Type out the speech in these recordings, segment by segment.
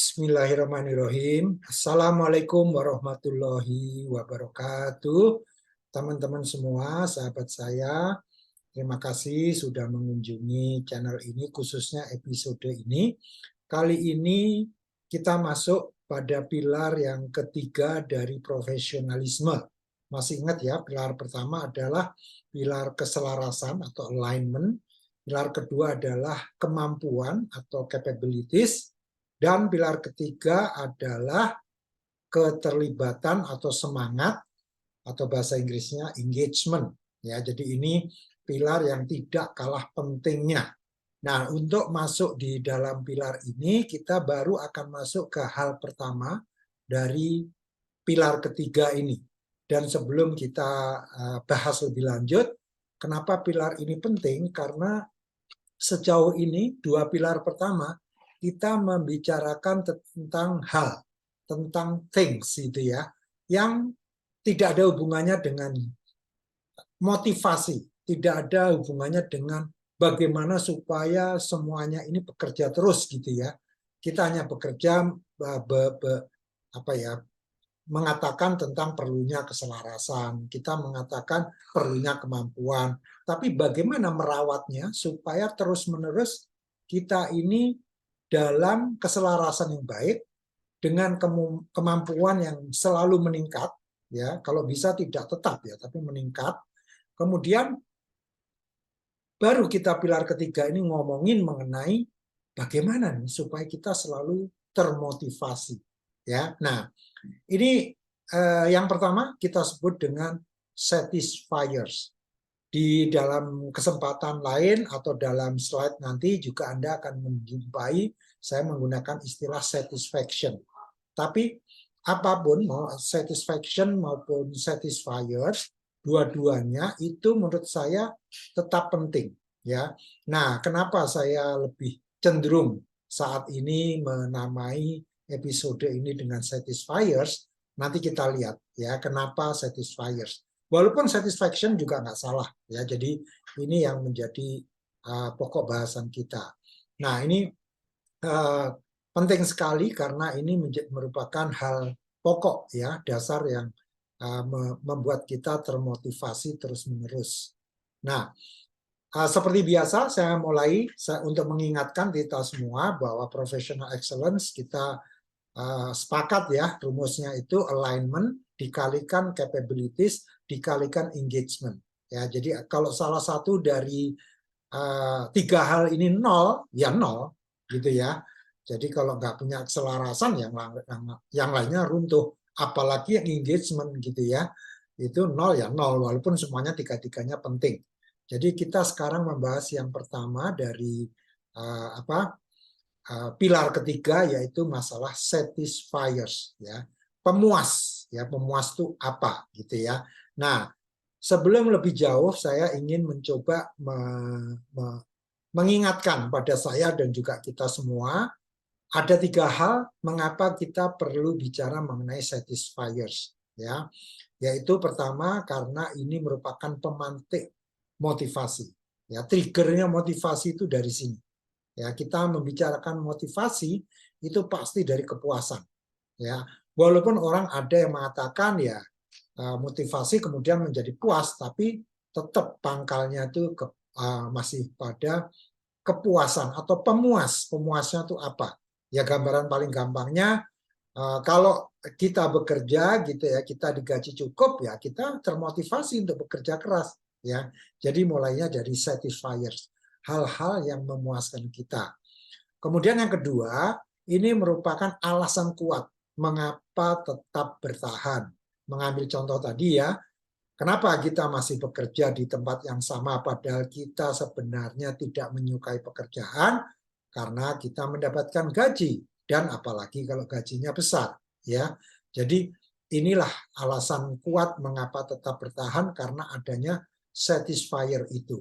Bismillahirrahmanirrahim. Assalamualaikum warahmatullahi wabarakatuh. Teman-teman semua, sahabat saya, terima kasih sudah mengunjungi channel ini, khususnya episode ini. Kali ini kita masuk pada pilar yang ketiga dari profesionalisme. Masih ingat ya, pilar pertama adalah pilar keselarasan atau alignment. Pilar kedua adalah kemampuan atau capabilities. Dan pilar ketiga adalah keterlibatan atau semangat, atau bahasa Inggrisnya engagement. Ya, jadi ini pilar yang tidak kalah pentingnya. Nah, untuk masuk di dalam pilar ini, kita baru akan masuk ke hal pertama dari pilar ketiga ini. Dan sebelum kita bahas lebih lanjut, kenapa pilar ini penting? Karena sejauh ini dua pilar pertama kita membicarakan tentang hal, tentang things gitu ya, yang tidak ada hubungannya dengan motivasi, tidak ada hubungannya dengan bagaimana supaya semuanya ini bekerja terus gitu ya. Kita hanya bekerja mengatakan tentang perlunya keselarasan, kita mengatakan perlunya kemampuan, tapi bagaimana merawatnya supaya terus-menerus kita ini dalam keselarasan yang baik, dengan kemampuan yang selalu meningkat, ya, kalau bisa tidak tetap ya, tapi meningkat. Kemudian baru kita pilar ketiga ini ngomongin mengenai bagaimana nih supaya kita selalu termotivasi, ya. Nah, ini yang pertama kita sebut dengan satisfiers. Di dalam kesempatan lain atau dalam slide nanti juga Anda akan menjumpai saya menggunakan istilah satisfaction. Tapi apapun, mau satisfaction maupun satisfiers, dua-duanya itu menurut saya tetap penting. Ya. Nah, kenapa saya lebih cenderung saat ini menamai episode ini dengan satisfiers? Nanti kita lihat ya kenapa satisfiers. Walaupun satisfaction juga nggak salah ya. Jadi ini yang menjadi pokok bahasan kita. Nah, ini penting sekali karena ini merupakan hal pokok ya, dasar yang membuat kita termotivasi terus-menerus. Nah, seperti biasa saya mulai untuk mengingatkan kita semua bahwa professional excellence kita sepakat ya, rumusnya itu alignment dikalikan capabilities dikalikan engagement. Ya, jadi kalau salah satu dari tiga hal ini nol, ya nol, gitu ya. Jadi kalau nggak punya keselarasan, yang lainnya runtuh. Apalagi yang engagement gitu ya, itu nol ya nol, walaupun semuanya tiga-tiganya penting. Jadi kita sekarang membahas yang pertama dari pilar ketiga, yaitu masalah satisfiers ya, pemuas ya, pemuas itu apa gitu ya. Nah, sebelum lebih jauh saya ingin mencoba mengingatkan pada saya dan juga kita semua ada tiga hal mengapa kita perlu bicara mengenai satisfiers ya, yaitu pertama karena ini merupakan pemantik motivasi ya, triggernya motivasi itu dari sini. Ya, kita membicarakan motivasi itu pasti dari kepuasan. Ya, walaupun orang ada yang mengatakan ya motivasi kemudian menjadi puas, tapi tetap pangkalnya itu masih pada kepuasan atau pemuas. Pemuasnya itu apa? Ya gambaran paling gampangnya kalau kita bekerja gitu ya, kita digaji cukup ya, kita termotivasi untuk bekerja keras ya. Jadi mulainya dari satisfiers, hal-hal yang memuaskan kita. Kemudian yang kedua, ini merupakan alasan kuat mengapa tetap bertahan. Mengambil contoh tadi ya, kenapa kita masih bekerja di tempat yang sama padahal kita sebenarnya tidak menyukai pekerjaan? Karena kita mendapatkan gaji, dan apalagi kalau gajinya besar ya. Jadi inilah alasan kuat mengapa tetap bertahan, karena adanya satisfier itu.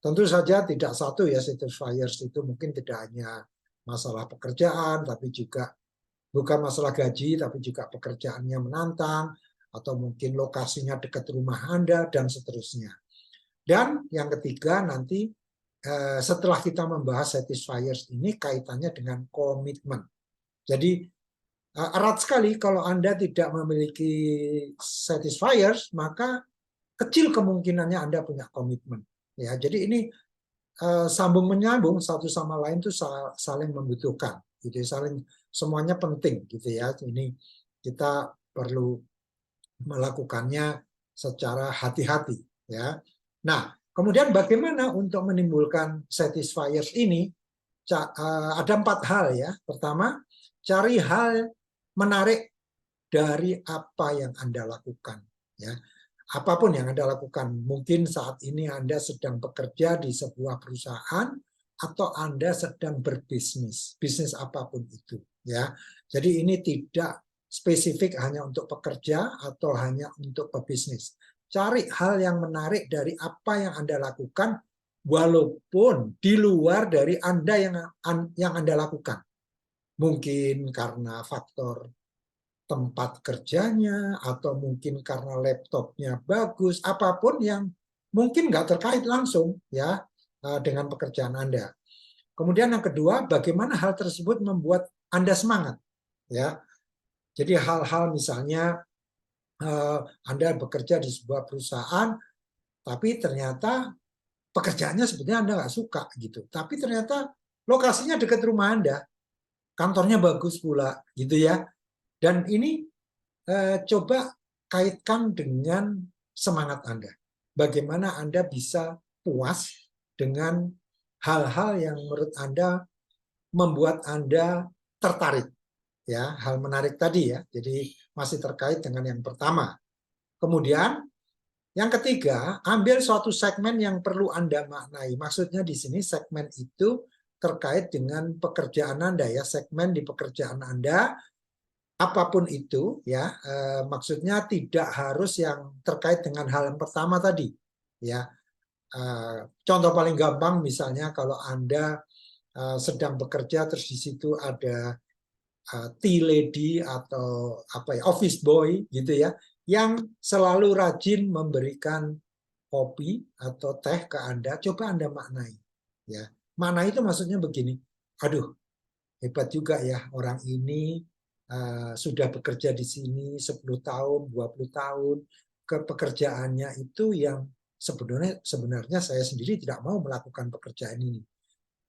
Tentu saja tidak satu ya, satisfiers itu mungkin tidak hanya masalah pekerjaan, tapi juga bukan masalah gaji, tapi juga pekerjaannya menantang, atau mungkin lokasinya dekat rumah Anda, dan seterusnya. Dan yang ketiga nanti setelah kita membahas satisfiers ini kaitannya dengan komitmen. Jadi erat sekali kalau Anda tidak memiliki satisfiers, maka kecil kemungkinannya Anda punya komitmen. Ya, jadi ini sambung menyambung satu sama lain itu saling membutuhkan, gitu, saling semuanya penting, gitu ya. Ini kita perlu melakukannya secara hati-hati, ya. Nah, kemudian bagaimana untuk menimbulkan satisfiers ini? Ada 4 hal ya. Pertama, cari hal menarik dari apa yang Anda lakukan, ya. Apapun yang Anda lakukan, mungkin saat ini Anda sedang bekerja di sebuah perusahaan atau Anda sedang berbisnis, bisnis apapun itu, ya. Jadi ini tidak spesifik hanya untuk pekerja atau hanya untuk pebisnis. Cari hal yang menarik dari apa yang Anda lakukan, walaupun di luar dari Anda yang Anda lakukan. Mungkin karena faktor tempat kerjanya, atau mungkin karena laptopnya bagus, apapun yang mungkin nggak terkait langsung ya dengan pekerjaan Anda. Kemudian yang kedua, bagaimana hal tersebut membuat Anda semangat, ya. Jadi hal-hal misalnya Anda bekerja di sebuah perusahaan, tapi ternyata pekerjaannya sebetulnya Anda nggak suka gitu, tapi ternyata lokasinya dekat rumah Anda, kantornya bagus pula, gitu ya. Dan ini coba kaitkan dengan semangat Anda. Bagaimana Anda bisa puas dengan hal-hal yang menurut Anda membuat Anda tertarik. Ya, hal menarik tadi ya. Jadi masih terkait dengan yang pertama. Kemudian yang ketiga, ambil suatu segmen yang perlu Anda maknai. Maksudnya di sini segmen itu terkait dengan pekerjaan Anda ya, segmen di pekerjaan Anda apapun itu ya, maksudnya tidak harus yang terkait dengan hal yang pertama tadi ya. Contoh paling gampang misalnya kalau Anda sedang bekerja terus di situ ada tea lady atau apa ya, office boy gitu ya, yang selalu rajin memberikan kopi atau teh ke Anda, coba Anda maknai ya. Maknai itu maksudnya begini, aduh hebat juga ya orang ini sudah bekerja di sini 10 tahun, 20 tahun, ke pekerjaannya itu yang sebenarnya saya sendiri tidak mau melakukan pekerjaan ini.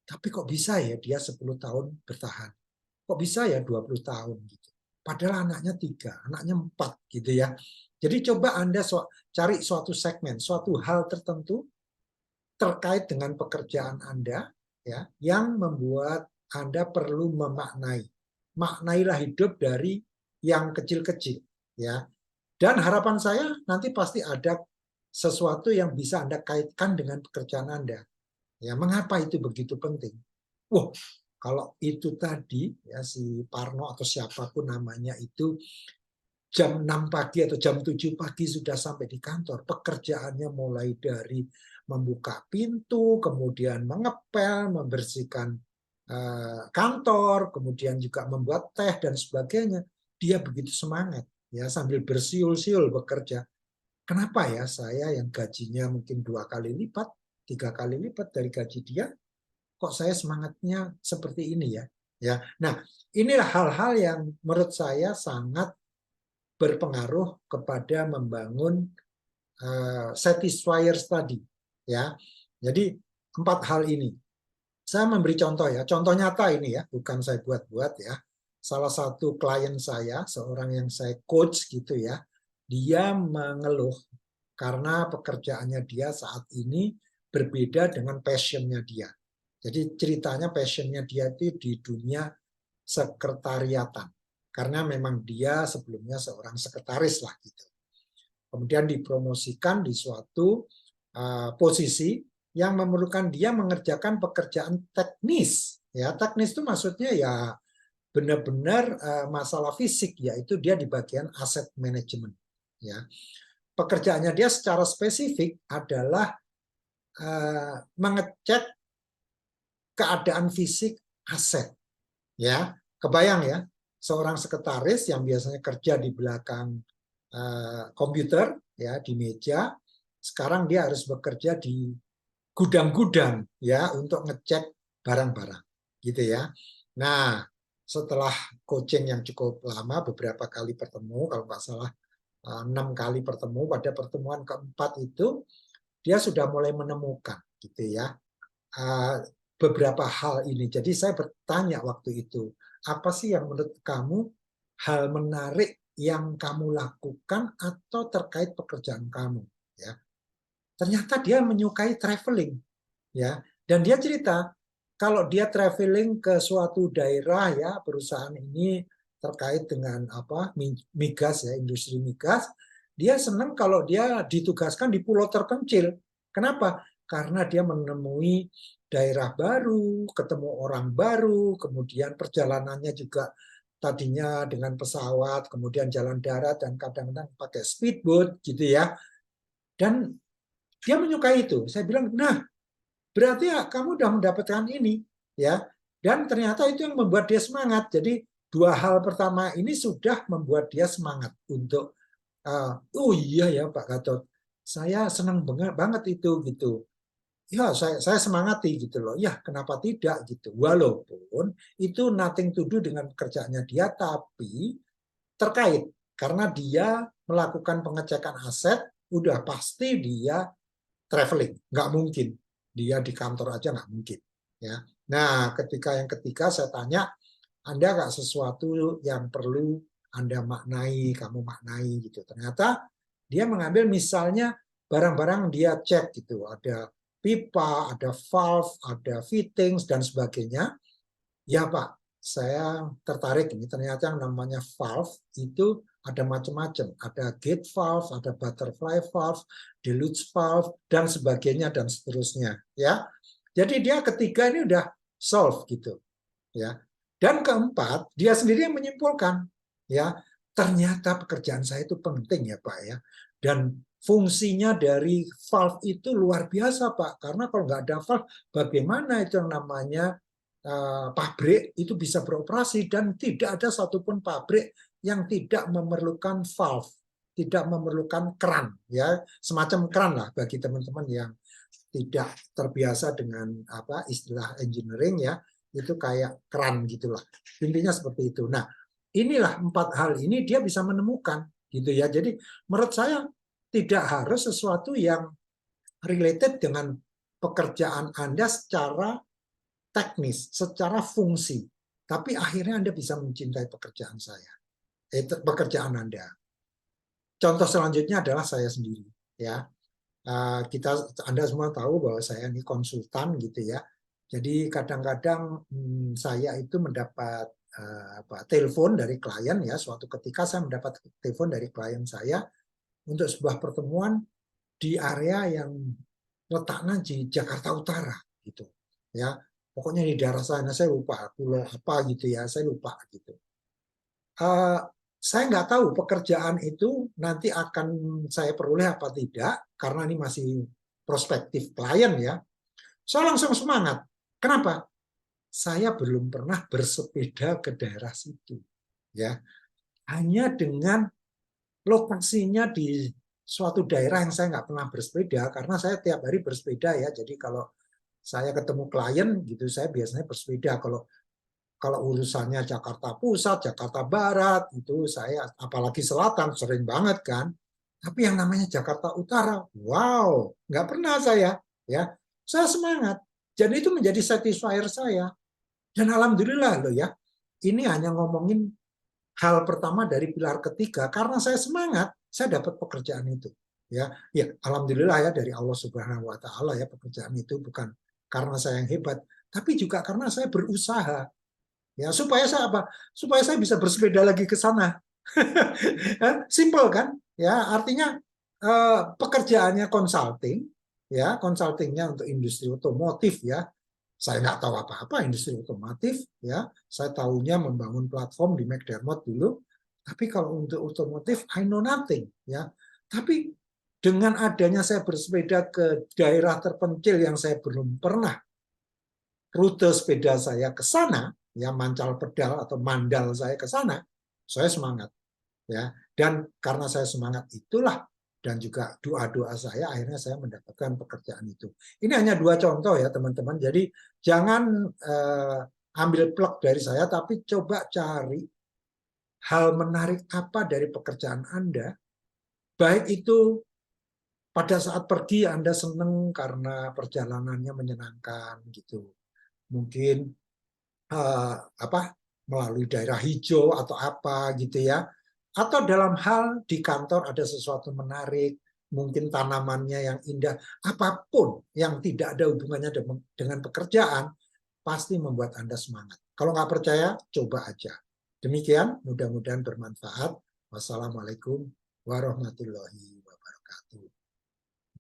Tapi kok bisa ya dia 10 tahun bertahan? Kok bisa ya 20 tahun gitu? Padahal anaknya 3, anaknya 4 gitu ya. Jadi coba Anda cari suatu segmen, suatu hal tertentu terkait dengan pekerjaan Anda ya, yang membuat Anda perlu memaknai. Maknailah hidup dari yang kecil-kecil ya. Dan harapan saya nanti pasti ada sesuatu yang bisa Anda kaitkan dengan pekerjaan Anda. Ya, mengapa itu begitu penting? Wah, kalau itu tadi ya si Parno atau siapapun namanya itu jam 6 pagi atau jam 7 pagi sudah sampai di kantor. Pekerjaannya mulai dari membuka pintu, kemudian mengepel, membersihkan kantor, kemudian juga membuat teh dan sebagainya. Dia begitu semangat ya sambil bersiul-siul bekerja. Kenapa ya saya yang gajinya mungkin 2 kali lipat, 3 kali lipat dari gaji dia, kok saya semangatnya seperti ini ya? Ya, nah inilah hal-hal yang menurut saya sangat berpengaruh kepada membangun satisfiers tadi ya. Jadi 4 hal ini. Saya memberi contoh ya, contoh nyata ini ya, bukan saya buat-buat ya. Salah satu klien saya, seorang yang saya coach gitu ya, dia mengeluh karena pekerjaannya dia saat ini berbeda dengan passionnya dia. Jadi ceritanya passionnya dia itu di dunia sekretariatan. Karena memang dia sebelumnya seorang sekretaris lah gitu. Kemudian dipromosikan di suatu posisi yang memerlukan dia mengerjakan pekerjaan teknis. Ya, teknis itu maksudnya ya benar-benar masalah fisik, yaitu dia di bagian aset manajemen. Ya, pekerjaannya dia secara spesifik adalah mengecek keadaan fisik aset. Ya, kebayang ya, seorang sekretaris yang biasanya kerja di belakang komputer ya di meja, sekarang dia harus bekerja di gudang-gudang ya untuk ngecek barang-barang gitu ya. Nah, setelah coaching yang cukup lama, beberapa kali bertemu, kalau nggak salah 6 kali bertemu, pada pertemuan keempat itu dia sudah mulai menemukan gitu ya beberapa hal ini. Jadi saya bertanya waktu itu, apa sih yang menurut kamu hal menarik yang kamu lakukan atau terkait pekerjaan kamu? Ya, ternyata dia menyukai traveling, ya. Dan dia cerita kalau dia traveling ke suatu daerah ya, perusahaan ini terkait dengan apa migas ya, industri migas, dia senang kalau dia ditugaskan di pulau terpencil. Kenapa? Karena dia menemui daerah baru, ketemu orang baru, kemudian perjalanannya juga tadinya dengan pesawat, kemudian jalan darat dan kadang-kadang pakai speedboat gitu ya. Dan dia menyukai itu. Saya bilang, nah berarti ya kamu sudah mendapatkan ini ya, dan ternyata itu yang membuat dia semangat. Jadi dua hal pertama ini sudah membuat dia semangat untuk oh iya ya Pak Gatot, saya senang banget itu gitu ya, saya semangati gitu loh ya, kenapa tidak gitu, walaupun itu nothing to do dengan kerjanya dia, tapi terkait karena dia melakukan pengecekan aset, udah pasti dia traveling, nggak mungkin dia di kantor aja, nggak mungkin ya. Nah ketika yang ketiga saya tanya, Anda nggak sesuatu yang perlu Anda maknai, kamu maknai gitu, ternyata dia mengambil misalnya barang-barang dia cek gitu, ada pipa, ada valve, ada fittings dan sebagainya. Ya Pak, saya tertarik ini, ternyata yang namanya valve itu ada macam-macam, ada gate valve, ada butterfly valve, deluge valve dan sebagainya dan seterusnya ya. Jadi dia ketiga ini udah solve gitu ya. Dan keempat, dia sendiri yang menyimpulkan ya, ternyata pekerjaan saya itu penting ya Pak ya. Dan fungsinya dari valve itu luar biasa Pak, karena kalau nggak ada valve bagaimana itu yang namanya pabrik itu bisa beroperasi, dan tidak ada satupun pabrik yang tidak memerlukan valve, tidak memerlukan keran ya, semacam keran lah bagi teman-teman yang tidak terbiasa dengan apa istilah engineering ya, itu kayak keran gitulah, intinya seperti itu. Nah inilah 4 hal ini dia bisa menemukan gitu ya. Jadi menurut saya tidak harus sesuatu yang related dengan pekerjaan Anda secara teknis, secara fungsi, tapi akhirnya Anda bisa mencintai pekerjaan saya, pekerjaan Anda. Contoh selanjutnya adalah saya sendiri, ya. Kita Anda semua tahu bahwa saya ini konsultan gitu ya. Jadi kadang-kadang saya itu mendapat telepon dari klien ya. Suatu ketika saya mendapat telepon dari klien saya untuk sebuah pertemuan di area yang letaknya di Jakarta Utara gitu ya. Pokoknya di daerah sana, saya lupa pulau apa gitu ya, saya lupa gitu. Saya nggak tahu pekerjaan itu nanti akan saya peroleh apa tidak, karena ini masih prospektif klien ya. Saya langsung semangat. Kenapa? Saya belum pernah bersepeda ke daerah situ. Ya, hanya dengan lokasinya di suatu daerah yang saya nggak pernah bersepeda, karena saya tiap hari bersepeda ya. Jadi kalau saya ketemu klien gitu, saya biasanya bersepeda. Kalau urusannya Jakarta Pusat, Jakarta Barat, itu saya apalagi Selatan sering banget kan. Tapi yang namanya Jakarta Utara, wow, nggak pernah saya. Ya, saya semangat. Jadi itu menjadi satisfier saya. Dan alhamdulillah loh ya, ini hanya ngomongin hal pertama dari pilar ketiga. Karena saya semangat, saya dapat pekerjaan itu. Ya, alhamdulillah ya dari Allah Subhanahu Wa Taala ya, pekerjaan itu bukan karena saya yang hebat, tapi juga karena saya berusaha. Ya, supaya saya apa? Supaya saya bisa bersepeda lagi ke sana. Simple kan? Ya, artinya pekerjaannya consulting, ya, consultingnya untuk industri otomotif ya. Saya nggak tahu apa-apa industri otomotif, ya. Saya tahunya membangun platform di McDermott dulu. Tapi kalau untuk otomotif, I know nothing, ya. Tapi dengan adanya saya bersepeda ke daerah terpencil yang saya belum pernah rute sepeda saya ke sana, ya mancal pedal atau mandal saya ke sana, saya semangat, ya. Dan karena saya semangat itulah, dan juga doa-doa saya, akhirnya saya mendapatkan pekerjaan itu. Ini hanya 2 contoh ya teman-teman. Jadi jangan ambil plug dari saya, tapi coba cari hal menarik apa dari pekerjaan Anda, baik itu pada saat pergi Anda senang karena perjalanannya menyenangkan gitu. Mungkin apa melalui daerah hijau atau apa gitu ya. Atau dalam hal di kantor ada sesuatu menarik, mungkin tanamannya yang indah, apapun yang tidak ada hubungannya dengan pekerjaan, pasti membuat Anda semangat. Kalau nggak percaya, coba aja. Demikian, mudah-mudahan bermanfaat. Wassalamualaikum warahmatullahi wabarakatuh.